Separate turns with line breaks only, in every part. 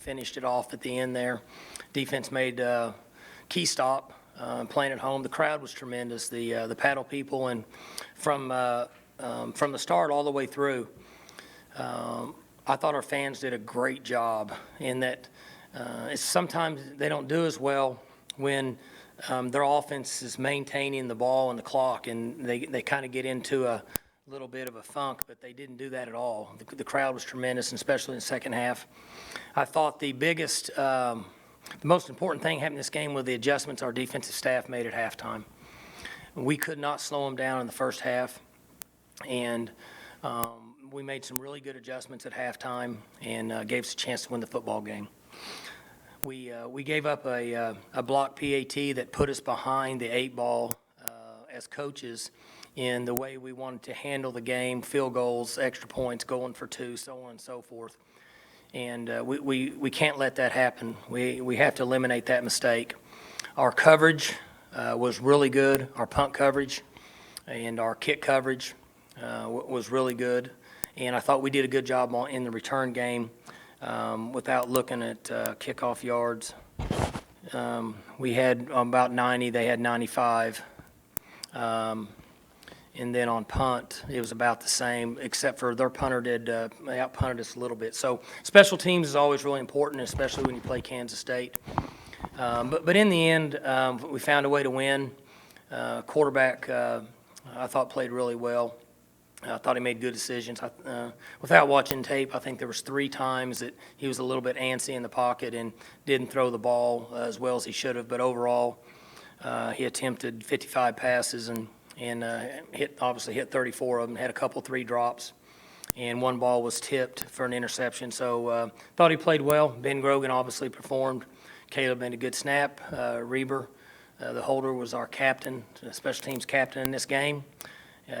finished it off at the end there. Defense made key stop, playing at home. The crowd was tremendous, the paddle people, and from the start all the way through, I thought our fans did a great job in that sometimes they don't do as well when their offense is maintaining the ball and the clock, and they kind of get into a little bit of a funk, but they didn't do that at all. The crowd was tremendous, and especially in the second half. I thought the most important thing happened in this game was the adjustments our defensive staff made at halftime. We could not slow them down in the first half, and we made some really good adjustments at halftime and gave us a chance to win the football game. We gave up a block PAT that put us behind the 8 ball as coaches in the way we wanted to handle the game, field goals, extra points, going for 2, so on and so forth. And we can't let that happen. We have to eliminate that mistake. Our coverage was really good. Our punt coverage and our kick coverage was really good. And I thought we did a good job in the return game without looking at kickoff yards. We had about 90. They had 95. And then on punt, it was about the same, except for their punter they out-punted us a little bit. So special teams is always really important, especially when you play Kansas State. But in the end, we found a way to win. Quarterback, I thought, played really well. I thought he made good decisions. Without watching tape, I think there was 3 times that he was a little bit antsy in the pocket and didn't throw the ball as well as he should have. But overall, he attempted 55 passes and obviously hit 34 of them, had a couple 3 drops, and 1 ball was tipped for an interception. So thought he played well. Ben Grogan obviously performed. Caleb made a good snap. Reber, the holder, was our captain, special teams captain in this game.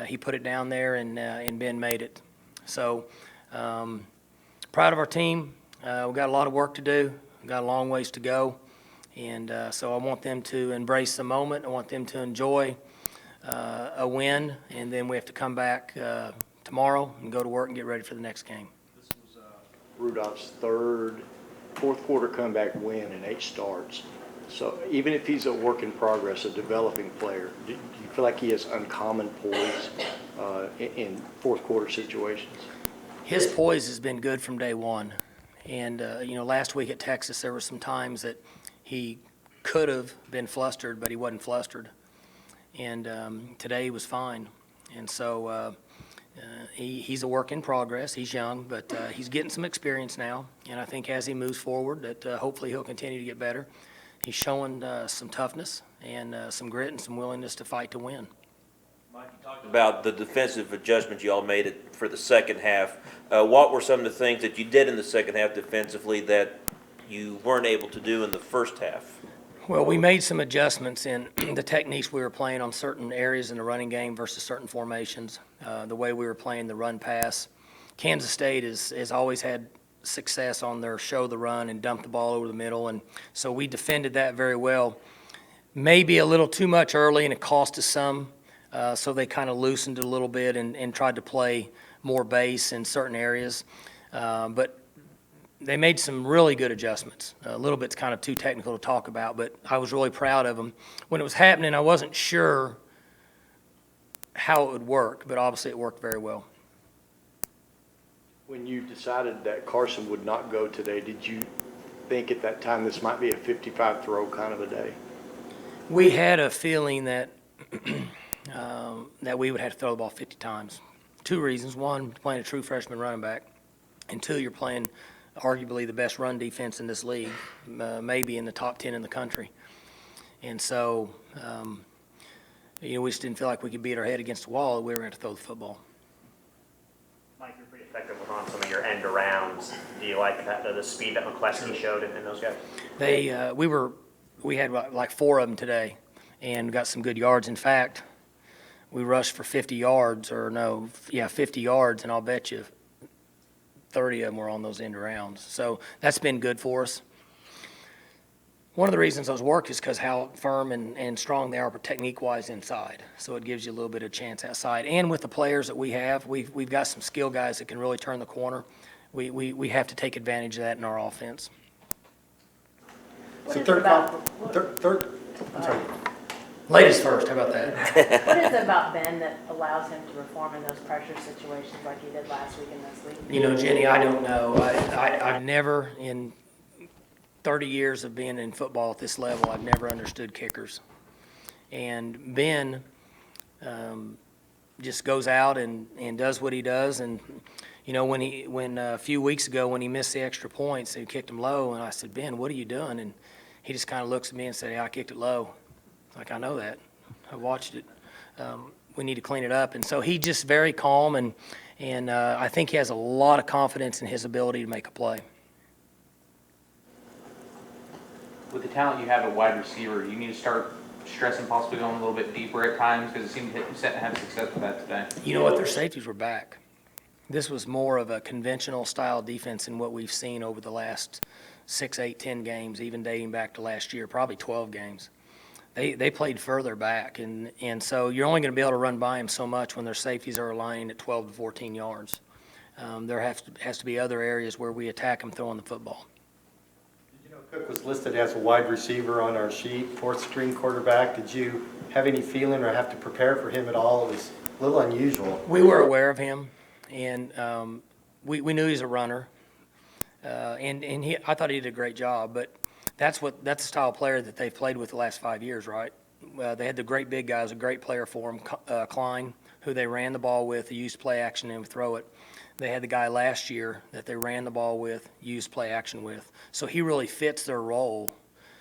He put it down there, and Ben made it. So proud of our team. We've got a lot of work to do. We've got a long ways to go. And so I want them to embrace the moment. I want them to enjoy a win, and then we have to come back tomorrow and go to work and get ready for the next game.
This was Rudolph's 3rd fourth-quarter comeback win in 8 starts. So even if he's a work in progress, a developing player, do you feel like he has uncommon poise in fourth-quarter situations?
His poise has been good from day one. And, last week at Texas, there were some times that he could have been flustered, but he wasn't flustered. And today he was fine. And so he's a work in progress. He's young, but he's getting some experience now. And I think as he moves forward that hopefully he'll continue to get better. He's showing some toughness and some grit and some willingness to fight to win.
Mike, you talked about the defensive adjustments you all made it for the second half. What were some of the things that you did in the second half defensively that you weren't able to do in the first half?
Well, we made some adjustments in the techniques we were playing on certain areas in the running game versus certain formations, the way we were playing the run pass. Kansas State has always had success on their show the run and dump the ball over the middle, and so we defended that very well. Maybe a little too much early, and it cost us some, so they kind of loosened it a little bit and tried to play more base in certain areas. But they made some really good adjustments. A little bit's kind of too technical to talk about, but I was really proud of them. When it was happening, I wasn't sure how it would work, but obviously it worked very well.
When you decided that Carson would not go today, did you think at that time this might be a 55 throw kind of a day?
We had a feeling that that we would have to throw the ball 50 times. 2 reasons. 1, playing a true freshman running back, and 2, you're playing arguably the best run defense in this league, maybe in the top 10 in the country. And so, we just didn't feel like we could beat our head against the wall. We were going to throw the football.
Mike, you're pretty effective on some of your end arounds. Do you like the speed that McCleskey showed in those guys?
We had like 4 of them today, and got some good yards. In fact, we rushed for 50 yards, 50 yards, and I'll bet you 30 of them were on those end arounds. So that's been good for us. One of the reasons those work is because how firm and strong they are technique-wise inside. So it gives you a little bit of chance outside. And with the players that we have, we've got some skill guys that can really turn the corner. We have to take advantage of that in our offense.
What
So
is it about,
I'm sorry.
Ladies first, how about that?
what is it about Ben that allows him to perform in those pressure situations like he did last week and this week?
You know, Jenny, I don't know. I've never, in 30 years of being in football at this level, I've never understood kickers. And Ben just goes out and does what he does. And, you know, when a few weeks ago when he missed the extra points, he kicked him low, and I said, Ben, what are you doing? And he just kind of looks at me and said, hey, I kicked it low. Like, I know that. I watched it. We need to clean it up. And so he's just very calm, and I think he has a lot of confidence in his ability to make a play.
With the talent you have at wide receiver, you need to start stressing possibly going a little bit deeper at times because it seemed to have success with that today.
You know what? Their safeties were back. This was more of a conventional style defense than what we've seen over the last 6, 8, 10 games, even dating back to last year, probably 12 games. They played further back, and so you're only going to be able to run by them so much when their safeties are aligning at 12 to 14 yards. There has to be other areas where we attack them throwing the football.
Did you know Cook was listed as a wide receiver on our sheet, fourth string quarterback? Did you have any feeling or have to prepare for him at all? It was a little unusual.
We were aware of him, and we knew he's a runner, and I thought he did a great job, but that's the style of player that they've played with the last 5 years, right? They had the great big guys, a great player for him, Klein, who they ran the ball with, they used play action and would throw it. They had the guy last year that they ran the ball with, used play action with. So he really fits their role.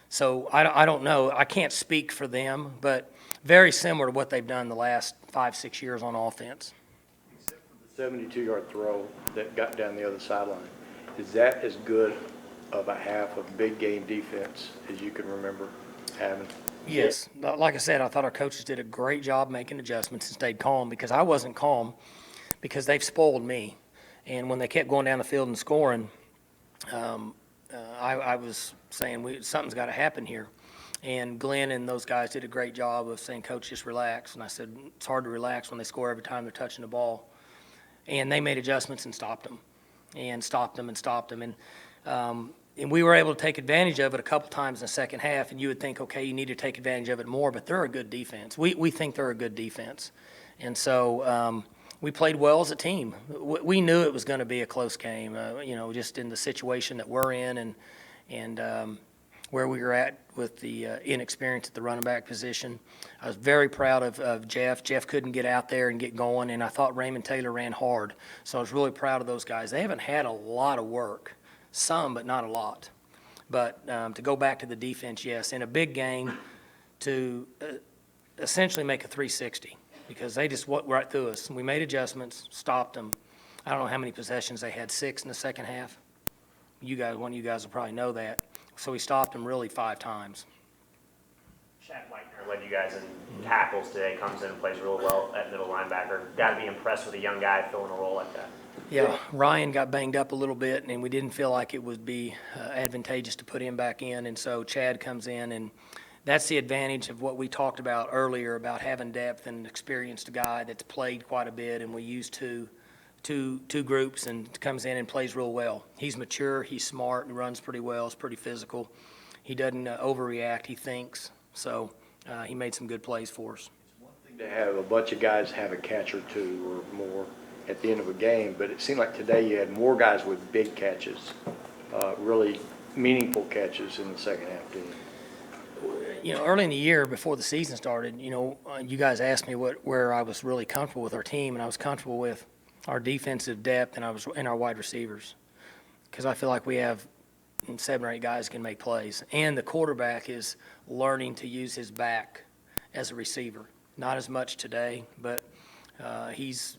So I don't know. I can't speak for them, but very similar to what they've done the last 5, 6 years on offense.
Except for the 72-yard throw that got down the other sideline, is that as good of a half of big game defense as you can remember having?
Yes. Like I said, I thought our coaches did a great job making adjustments and stayed calm because I wasn't calm because they've spoiled me. And when they kept going down the field and scoring, I was saying something's got to happen here. And Glenn and those guys did a great job of saying, Coach, just relax. And I said, it's hard to relax when they score every time they're touching the ball. And they made adjustments and stopped them. And we were able to take advantage of it a couple times in the second half, and you would think, okay, you need to take advantage of it more, but they're a good defense. We think they're a good defense. And so we played well as a team. We knew it was going to be a close game, just in the situation that we're in and where we were at with the inexperience at the running back position. I was very proud of Jeff. Jeff couldn't get out there and get going, and I thought Raymond Taylor ran hard. So I was really proud of those guys. They haven't had a lot of work. Some, but not a lot. But to go back to the defense, yes, in a big game to essentially make a 360 because they just went right through us. We made adjustments, stopped them. I don't know how many possessions they had, 6 in the second half. One of you guys will probably know that. So we stopped them really 5 times.
Chad Leitner led you guys in tackles today, comes in and plays really well at middle linebacker. Got to be impressed with a young guy filling a role like that.
Yeah, Ryan got banged up a little bit, and we didn't feel like it would be advantageous to put him back in, and so Chad comes in, and that's the advantage of what we talked about earlier about having depth and an experienced guy that's played quite a bit, and we use two groups, and comes in and plays real well. He's mature, he's smart, and runs pretty well, is pretty physical. He doesn't overreact, he thinks, so he made some good plays for us.
It's one thing to have a bunch of guys have a catch or two or more at the end of a game, but it seemed like today you had more guys with big catches, really meaningful catches in the second half, didn't you?
Early in the year before the season started, you guys asked me where I was really comfortable with our team, and I was comfortable with our defensive depth and our wide receivers because I feel like we have 7 or 8 guys can make plays, and the quarterback is learning to use his back as a receiver. Not as much today, but he's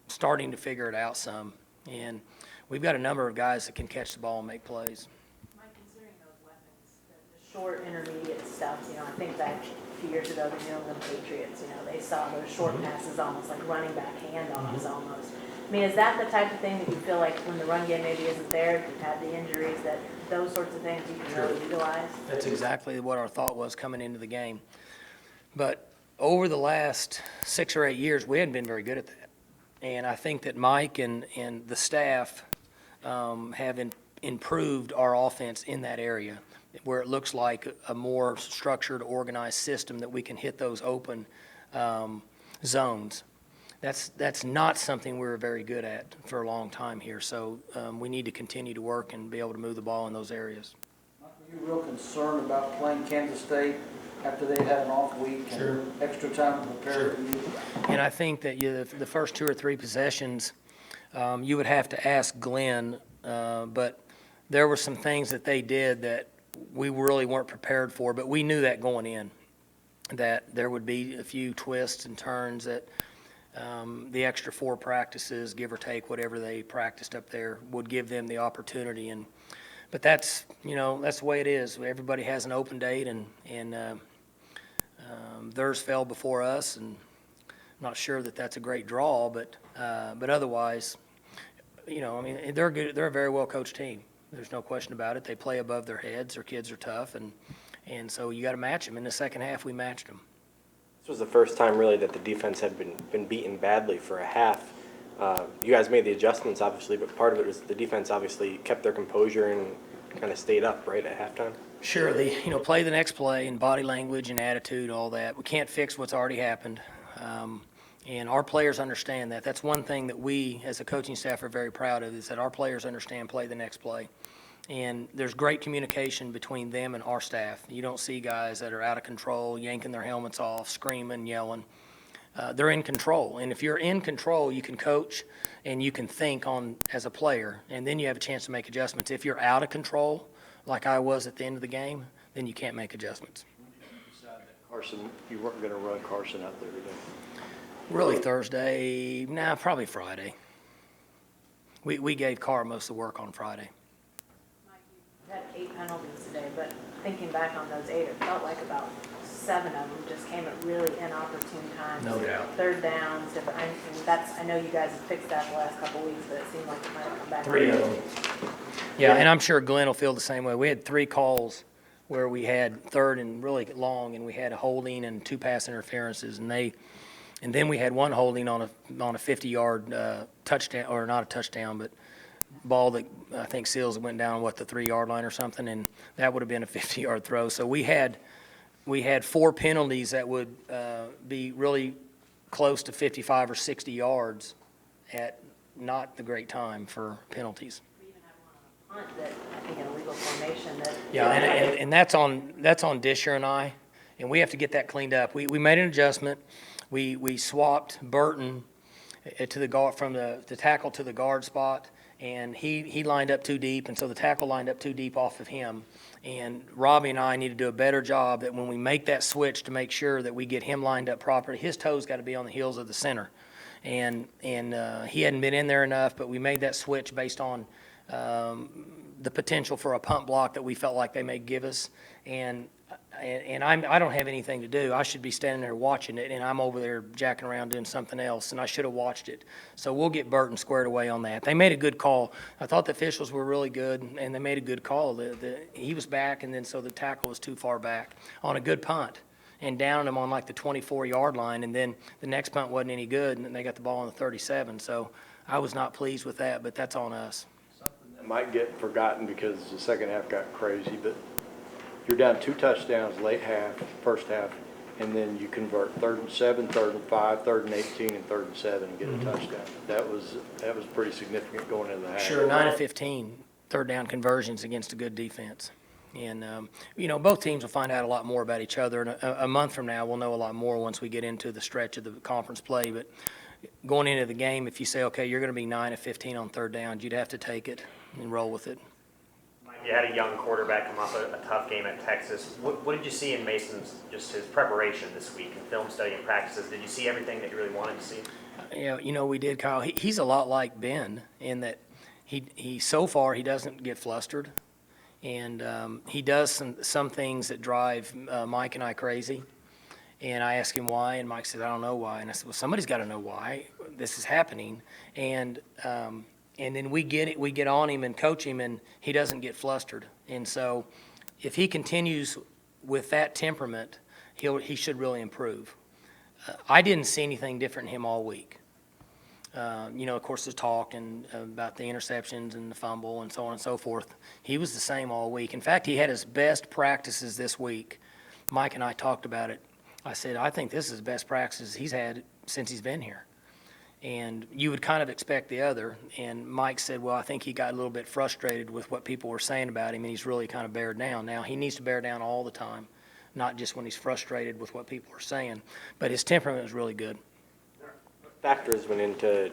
starting to figure it out some, and we've got a number of guys that can catch the ball and make plays.
Mike, considering those weapons, the short, intermediate stuff, I think back a few years ago, the New England Patriots, they saw those short passes almost like running back handoffs almost. I mean, is that the type of thing that you feel like when the run game maybe isn't there, you've had the injuries, that those sorts of things you can really utilize?
That's exactly what our thought was coming into the game. But over the last 6 or 8 years, we hadn't been very good at that. And I think that Mike and the staff have improved our offense in that area, where it looks like a more structured, organized system that we can hit those open zones. That's not something we were very good at for a long time here, so we need to continue to work and be able to move the ball in those areas.
Are you real concerned about playing Kansas State after they've had an off week and extra time to prepare for you?
And I think that the first 2 or 3 possessions, you would have to ask Glenn, but there were some things that they did that we really weren't prepared for, but we knew that going in, that there would be a few twists and turns, that the extra 4 practices, give or take whatever they practiced up there, would give them the opportunity. But that's, that's the way it is. Everybody has an open date, and theirs fell before us, and I'm not sure that that's a great draw, but otherwise, they're good. They're a very well coached team. There's no question about it. They play above their heads. Their kids are tough, and so you got to match them. In the second half, we matched them.
This was the first time really that the defense had been beaten badly for a half. You guys made the adjustments, obviously, but part of it was the defense obviously kept their composure and kind of stayed up, right, at halftime?
Sure, play the next play, and body language and attitude, all that. We can't fix what's already happened, and our players understand that. That's one thing that we, as a coaching staff, are very proud of, is that our players understand play the next play. And there's great communication between them and our staff. You don't see guys that are out of control, yanking their helmets off, screaming, yelling. They're in control, and if you're in control, you can coach and you can think on as a player, and then you have a chance to make adjustments. If you're out of control, like I was at the end of the game, then you can't make adjustments.
Carson, you weren't going to run Carson out there today?
Really Thursday, probably Friday. We gave Carr most of the work on Friday.
Mike, you had 8 penalties today, but thinking back on those 8, it felt like about 7 of them just came at really inopportune times.
No doubt.
Third downs, different, I know you guys have fixed that the last couple of weeks, but it seemed like it might have come back.
3 of them. Yeah, and I'm sure Glenn will feel the same way. We had 3 calls where we had third and really long, and we had a holding and 2 pass interferences, and then we had 1 holding on a 50-yard touchdown, or not a touchdown, but ball that I think Seals went down, the 3-yard line or something, and that would have been a 50-yard throw. So we had 4 penalties that would be really close to 55 or 60 yards at not the great time for penalties.
We even had one on a punt that, I think, in a legal formation that.
Yeah, and that's on Disher and I, and we have to get that cleaned up. We made an adjustment. We swapped Burton to the guard, from the tackle to the guard spot, and he lined up too deep, and so the tackle lined up too deep off of him. And Robbie and I need to do a better job that when we make that switch, to make sure that we get him lined up properly. His toes got to be on the heels of the center, and he hadn't been in there enough. But we made that switch based on the potential for a punt block that we felt like they may give us, and I don't have anything to do. I should be standing there watching it, and I'm over there jacking around doing something else, and I should have watched it. So we'll get Burton squared away on that. They made a good call. I thought the officials were really good, and they made a good call. He was back, and then so the tackle was too far back on a good punt, and down him on like the 24-yard line, and then the next punt wasn't any good, and then they got the ball on the 37. So I was not pleased with that, but that's on us.
Something that might get forgotten because the second half got crazy, but you're down 2 touchdowns late half, first half, and then you convert 3rd and 7, 3rd and 5, 3rd and 18, and 3rd and 7 and get a touchdown. That was pretty significant going into the half.
Sure, 9 of 15 third down conversions against a good defense. And, both teams will find out a lot more about each other. And a month from now, we'll know a lot more once we get into the stretch of the conference play. But going into the game, if you say, okay, you're going to be 9 of 15 on third downs, you'd have to take it and roll with it.
You had a young quarterback come off a tough game at Texas. What did you see in Mason's, just his preparation this week in film study and practices? Did you see everything that you really wanted to see?
Yeah, we did, Kyle. He's a lot like Ben in that he so far he doesn't get flustered, and he does some things that drive Mike and I crazy. And I asked him why, and Mike said, I don't know why. And I said, well, somebody's got to know why this is happening. And then we get on him and coach him, and he doesn't get flustered. And so if he continues with that temperament, he should really improve. I didn't see anything different in him all week. Of course, the talk and about the interceptions and the fumble and so on and so forth. He was the same all week. In fact, he had his best practices this week. Mike and I talked about it. I said, I think this is the best practices he's had since he's been here. And you would kind of expect the other. And Mike said, well, I think he got a little bit frustrated with what people were saying about him, and he's really kind of bared down. Now, he needs to bear down all the time, not just when he's frustrated with what people are saying. But his temperament is really good.
Factors went into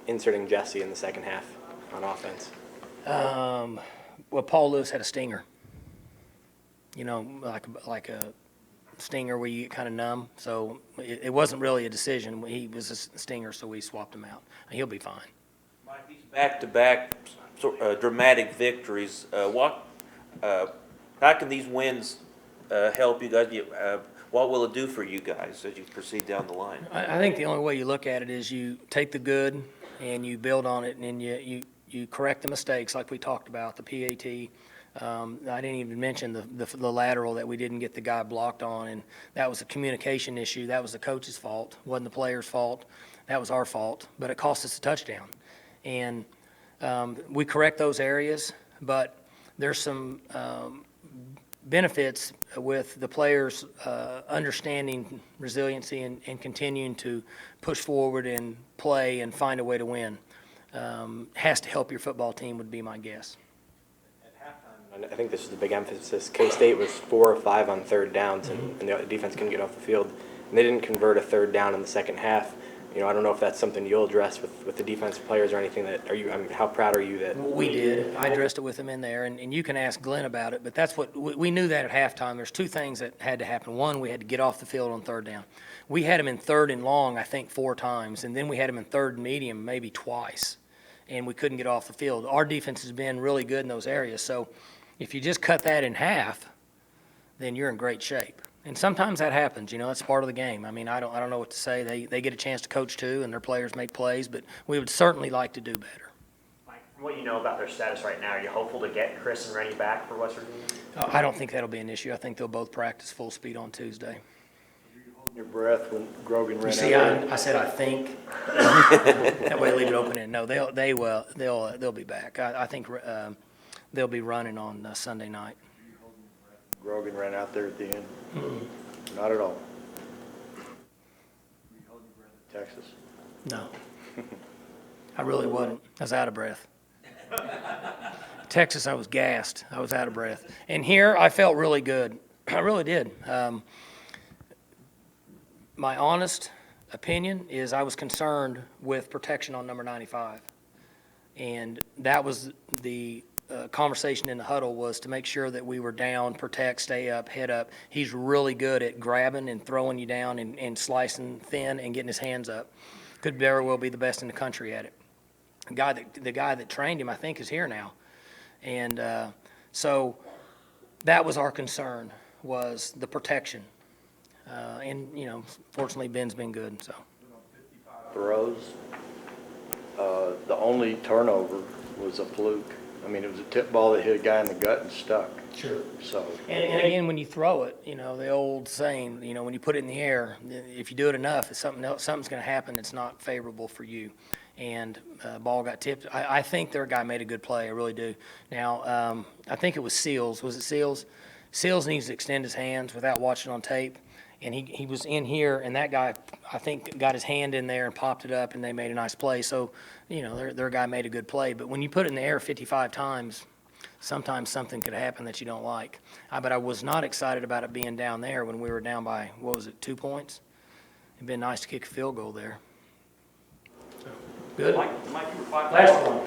inserting Jesse in the second half on offense.
Well, Paul Lewis had a stinger. Like a stinger where you get kind of numb. So it wasn't really a decision. He was a stinger, so we swapped him out. He'll be fine.
Mike, these back-to-back dramatic victories, how can these wins help you guys? What will it do for you guys as you proceed down the line?
I think the only way you look at it is you take the good and you build on it, and then you correct the mistakes like we talked about, the PAT. I didn't even mention the lateral that we didn't get the guy blocked on, and that was a communication issue. That was the coach's fault. It wasn't the player's fault. That was our fault, but it cost us a touchdown. And we correct those areas, but there's some benefits with the players understanding resiliency and continuing to push forward and play and find a way to win. Has to help your football team would be my guess.
And I think this is the big emphasis. K-State was 4 of 5 on third downs, and the defense couldn't get off the field. And they didn't convert a third down in the second half. I don't know if that's something you'll address with the defensive players or anything. How proud are you that?
We did. I addressed it with them in there, and you can ask Glenn about it, but that's what we knew that at halftime. There's two things that had to happen. One, we had to get off the field on third down. We had him in third and long, I think, 4 times, and then we had him in third and medium maybe twice, and we couldn't get off the field. Our defense has been really good in those areas, so if you just cut that in half, then you're in great shape. And sometimes that happens, that's part of the game. I don't know what to say. They get a chance to coach too, and their players make plays, but we would certainly like to do better.
Mike, from what you know about their status right now, are you hopeful to get Chris and Rennie back for West Virginia?
I don't think that'll be an issue. I think they'll both practice full speed on Tuesday.
Your breath when Grogan ran
You
out
see,
there.
I said I think. That way, leave it open and no, they'll be back. I think they'll be running on Sunday night.
Grogan ran out there at the end. Not at all. Texas.
No. I really wasn't. I was out of breath. Texas, I was gassed. I was out of breath. And here, I felt really good. I really did. My honest opinion is I was concerned with protection on number 95. And that was the conversation in the huddle, was to make sure that we were down, protect, stay up, head up. He's really good at grabbing and throwing you down and slicing thin and getting his hands up. Could very well be the best in the country at it. The guy that trained him, I think, is here now. And so that was our concern, was the protection. Fortunately, Ben's been good. So
Throws. The only turnover was a fluke. It was a tip ball that hit a guy in the gut and stuck.
Sure.
So.
And again, when you throw it, the old saying, when you put it in the air, if you do it enough, something's going to happen that's not favorable for you. And ball got tipped. I think their guy made a good play. I really do. Now, I think it was Seals. Was it Seals? Seals needs to extend his hands without watching on tape. And he was in here, and that guy, I think, got his hand in there and popped it up, and they made a nice play. So, their guy made a good play. But when you put it in the air 55 times, sometimes something could happen that you don't like. But I was not excited about it being down there when we were down by, 2 points? It'd been nice to kick a field goal there. So, good.
Mike, you were 5
Last one.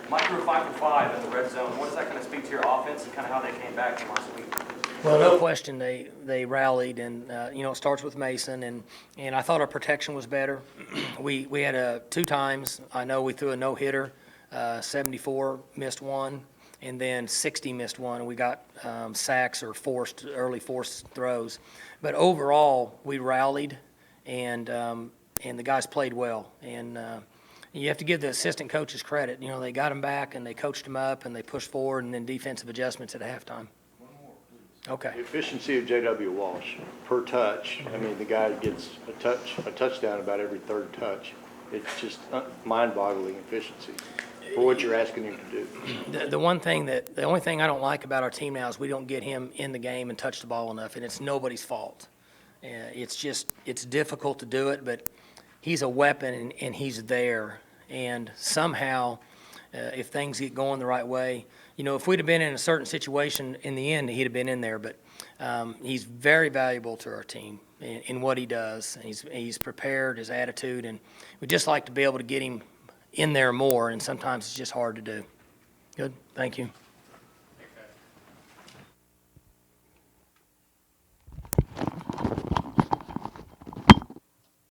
Mike, you were 5 for 5 in the red zone. What does that kind of speak to your offense and kind of how they came back from last week?
Well, no question, they rallied, and it starts with Mason, and I thought our protection was better. We had 2 times. I know we threw a no-hitter, 74 missed one, and then 60 missed one, and we got sacks or early forced throws. But overall, we rallied, and the guys played well. And you have to give the assistant coaches credit. They got them back, and they coached them up, and they pushed forward, and then defensive adjustments at halftime. Okay.
The efficiency of J.W. Walsh per touch. The guy gets a touchdown about every third touch. It's just mind-boggling efficiency for what you're asking him to do.
The only thing I don't like about our team now is we don't get him in the game and touch the ball enough, and it's nobody's fault. It's difficult to do it, but he's a weapon and he's there. And somehow, if things get going the right way, if we'd have been in a certain situation in the end, he'd have been in there. But he's very valuable to our team in what he does. He's prepared, his attitude, and we'd just like to be able to get him in there more, and sometimes it's just hard to do. Good, thank you.